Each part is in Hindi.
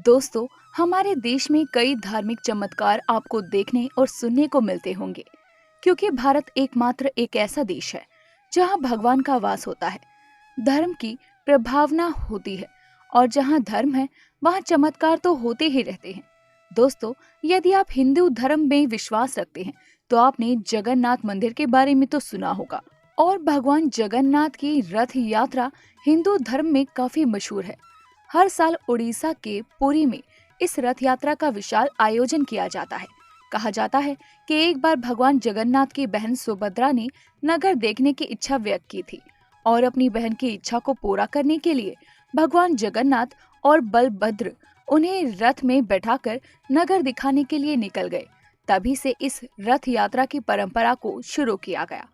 दोस्तों, हमारे देश में कई धार्मिक चमत्कार आपको देखने और सुनने को मिलते होंगे, क्योंकि भारत एकमात्र एक ऐसा देश है जहां भगवान का वास होता है, धर्म की प्रभावना होती है और जहां धर्म है वहां चमत्कार तो होते ही रहते हैं। दोस्तों, यदि आप हिंदू धर्म में विश्वास रखते हैं तो आपने जगन्नाथ मंदिर के बारे में तो सुना होगा। और भगवान जगन्नाथ की रथ यात्रा हिंदू धर्म में काफी मशहूर है। हर साल उड़ीसा के पुरी में इस रथ यात्रा का विशाल आयोजन किया जाता है। कहा जाता है कि एक बार भगवान जगन्नाथ की बहन सुभद्रा ने नगर देखने की इच्छा व्यक्त की थी और अपनी बहन की इच्छा को पूरा करने के लिए भगवान जगन्नाथ और बलभद्र उन्हें रथ में बैठाकर नगर दिखाने के लिए निकल गए। तभी से इस रथ यात्रा की परंपरा को शुरू किया गया।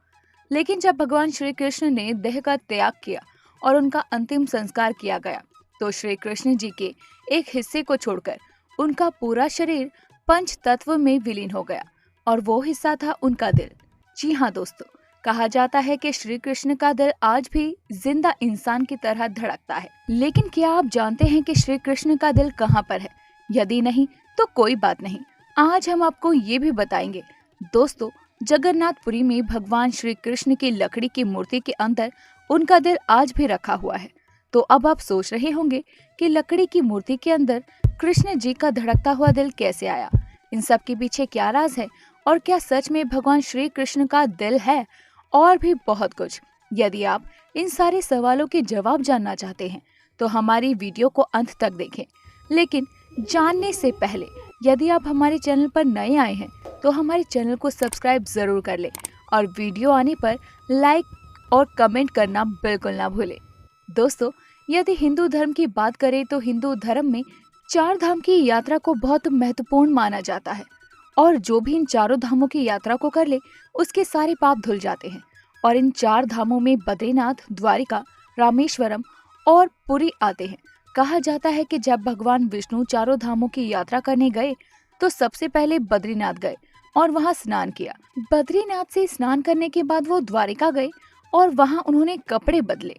लेकिन जब भगवान श्री कृष्ण ने देह का त्याग किया और उनका अंतिम संस्कार किया गया, तो श्री कृष्ण जी के एक हिस्से को छोड़कर उनका पूरा शरीर पंच तत्व में विलीन हो गया और वो हिस्सा था उनका दिल। जी हाँ दोस्तों, कहा जाता है कि श्री कृष्ण का दिल आज भी जिंदा इंसान की तरह धड़कता है। लेकिन क्या आप जानते हैं कि श्री कृष्ण का दिल कहाँ पर है? यदि नहीं तो कोई बात नहीं, आज हम आपको ये भी बताएंगे। दोस्तों, जगन्नाथपुरी में भगवान श्री कृष्ण की लकड़ी की मूर्ति के अंदर उनका दिल आज भी रखा हुआ है। तो अब आप सोच रहे होंगे कि लकड़ी की मूर्ति के अंदर कृष्ण जी का धड़कता हुआ दिल कैसे आया? इन सब के पीछे क्या राज है और क्या सच में भगवान श्री कृष्ण का दिल है? और भी बहुत कुछ। यदि आप इन सारे सवालों के जवाब जानना चाहते हैं तो हमारी वीडियो को अंत तक देखें। लेकिन जानने से पहले यदि आप हमारे चैनल पर नए आए हैं तो हमारे चैनल को सब्सक्राइब जरूर कर लें और वीडियो आने पर लाइक और कमेंट करना बिल्कुल ना भूलें। दोस्तों, यदि हिंदू धर्म की बात करें तो हिंदू धर्म में 4 धाम की यात्रा को बहुत महत्वपूर्ण माना जाता है और जो भी इन चारों धामों की यात्रा को कर ले उसके सारे पाप धुल जाते हैं। और इन 4 धामों में बद्रीनाथ, द्वारिका, रामेश्वरम और पुरी आते हैं। कहा जाता है कि जब भगवान विष्णु चारों धामों की यात्रा करने गए तो सबसे पहले बद्रीनाथ गए और वहां स्नान किया। बद्रीनाथ से स्नान करने के बाद वो द्वारिका गए और वहां उन्होंने कपड़े बदले,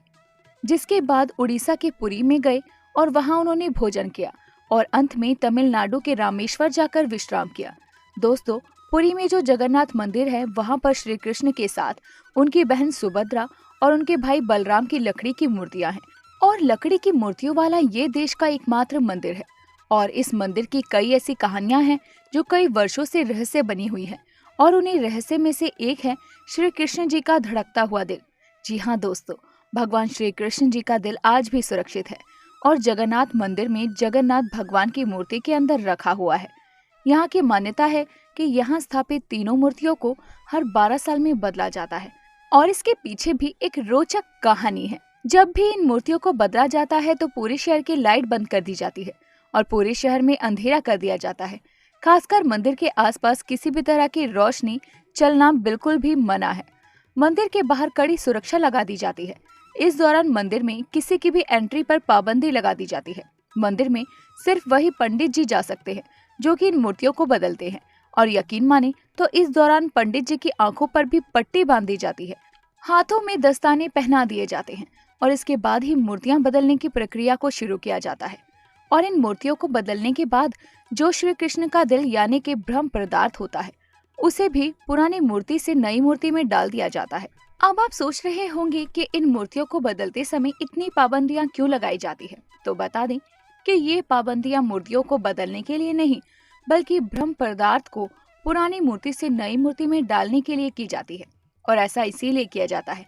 जिसके बाद उड़ीसा के पुरी में गए और वहां उन्होंने भोजन किया और अंत में तमिलनाडु के रामेश्वर जाकर विश्राम किया। दोस्तों, पुरी में जो जगन्नाथ मंदिर है वहां पर श्री कृष्ण के साथ उनकी बहन सुभद्रा और उनके भाई बलराम की लकड़ी की मूर्तियां हैं। और लकड़ी की मूर्तियों वाला ये देश का एकमात्र मंदिर है और इस मंदिर की कई ऐसी कहानियां हैं जो कई वर्षों से रहस्य बनी हुई है और उन्हीं रहस्य में से एक है श्री कृष्ण जी का धड़कता हुआ दिल। जी हाँ दोस्तों, भगवान श्री कृष्ण जी का दिल आज भी सुरक्षित है और जगन्नाथ मंदिर में जगन्नाथ भगवान की मूर्ति के अंदर रखा हुआ है। यहाँ की मान्यता है कि यहाँ स्थापित तीनों मूर्तियों को हर 12 साल में बदला जाता है और इसके पीछे भी एक रोचक कहानी है। जब भी इन मूर्तियों को बदला जाता है तो पूरे शहर की लाइट बंद कर दी जाती है और पूरे शहर में अंधेरा कर दिया जाता है। खासकर मंदिर के आसपास किसी भी तरह की रोशनी चलना बिल्कुल भी मना है। मंदिर के बाहर कड़ी सुरक्षा लगा दी जाती है। इस दौरान मंदिर में किसी की भी एंट्री पर पाबंदी लगा दी जाती है। मंदिर में सिर्फ वही पंडित जी जा सकते हैं जो कि इन मूर्तियों को बदलते हैं और यकीन माने तो इस दौरान पंडित जी की आंखों पर भी पट्टी बांध दी जाती है, हाथों में दस्ताने पहना दिए जाते हैं और इसके बाद ही मूर्तियां बदलने की प्रक्रिया को शुरू किया जाता है। और इन मूर्तियों को बदलने के बाद जो श्री कृष्ण का दिल यानी कि ब्रह्म पदार्थ होता है उसे भी पुरानी मूर्ति से नई मूर्ति में डाल दिया जाता है। अब आप सोच रहे होंगे कि इन मूर्तियों को बदलते समय इतनी पाबंदियां क्यों लगाई जाती है? तो बता दें कि ये पाबंदियां मूर्तियों को बदलने के लिए नहीं बल्कि ब्रह्म पदार्थ को पुरानी मूर्ति से नई मूर्ति में डालने के लिए की जाती है। और ऐसा इसीलिए किया जाता है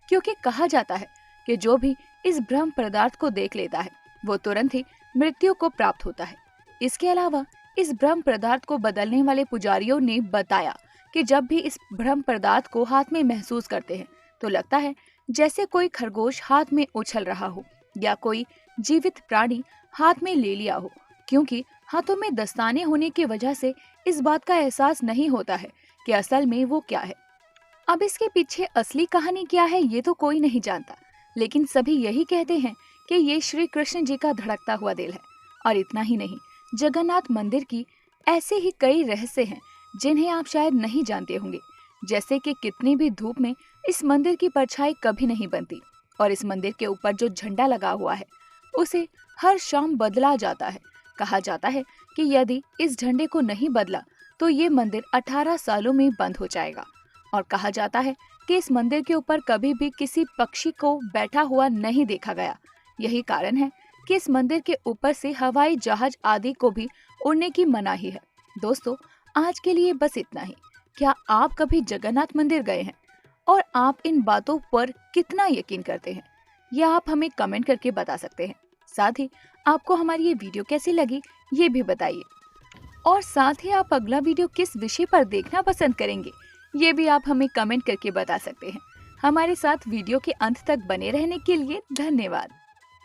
क्योंकि कहा जाता है कि जो भी इस ब्रह्म पदार्थ को देख लेता है वो तुरंत ही मृत्यु को प्राप्त होता है। इसके अलावा इस ब्रह्म पदार्थ को बदलने वाले पुजारियों ने बताया कि जब भी इस ब्रह्म पदार्थ को हाथ में महसूस करते हैं तो लगता है जैसे कोई खरगोश हाथ में उछल रहा हो या कोई जीवित प्राणी हाथ में ले लिया हो, क्योंकि हाथों में दस्ताने होने की वजह से इस बात का एहसास नहीं होता है कि असल में वो क्या है। अब इसके पीछे असली कहानी क्या है ये तो कोई नहीं जानता, लेकिन सभी यही कहते हैं कि ये श्री कृष्ण जी का धड़कता हुआ दिल है। और इतना ही नहीं, जगन्नाथ मंदिर की ऐसे ही कई रहस्य हैं जिन्हें आप शायद नहीं जानते होंगे, जैसे कि कितनी भी धूप में इस मंदिर की परछाई कभी नहीं बनती और इस मंदिर के ऊपर जो झंडा लगा हुआ है उसे हर शाम बदला जाता है कहा जाता है कि यदि इस झंडे को नहीं बदला तो ये मंदिर 18 सालों में बंद हो जाएगा। और कहा जाता है कि इस मंदिर के ऊपर कभी भी किसी पक्षी को बैठा हुआ नहीं देखा गया। यही कारण है कि इस मंदिर के ऊपर से हवाई जहाज आदि को भी उड़ने की मनाही है। दोस्तों, आज के लिए बस इतना ही। क्या आप कभी जगन्नाथ मंदिर गए हैं और आप इन बातों पर कितना यकीन करते हैं, यह आप हमें कमेंट करके बता सकते हैं। साथ ही आपको हमारी ये वीडियो कैसी लगी ये भी बताइए, और साथ ही आप अगला वीडियो किस विषय पर देखना पसंद करेंगे ये भी आप हमें कमेंट करके बता सकते हैं। हमारे साथ वीडियो के अंत तक बने रहने के लिए धन्यवाद।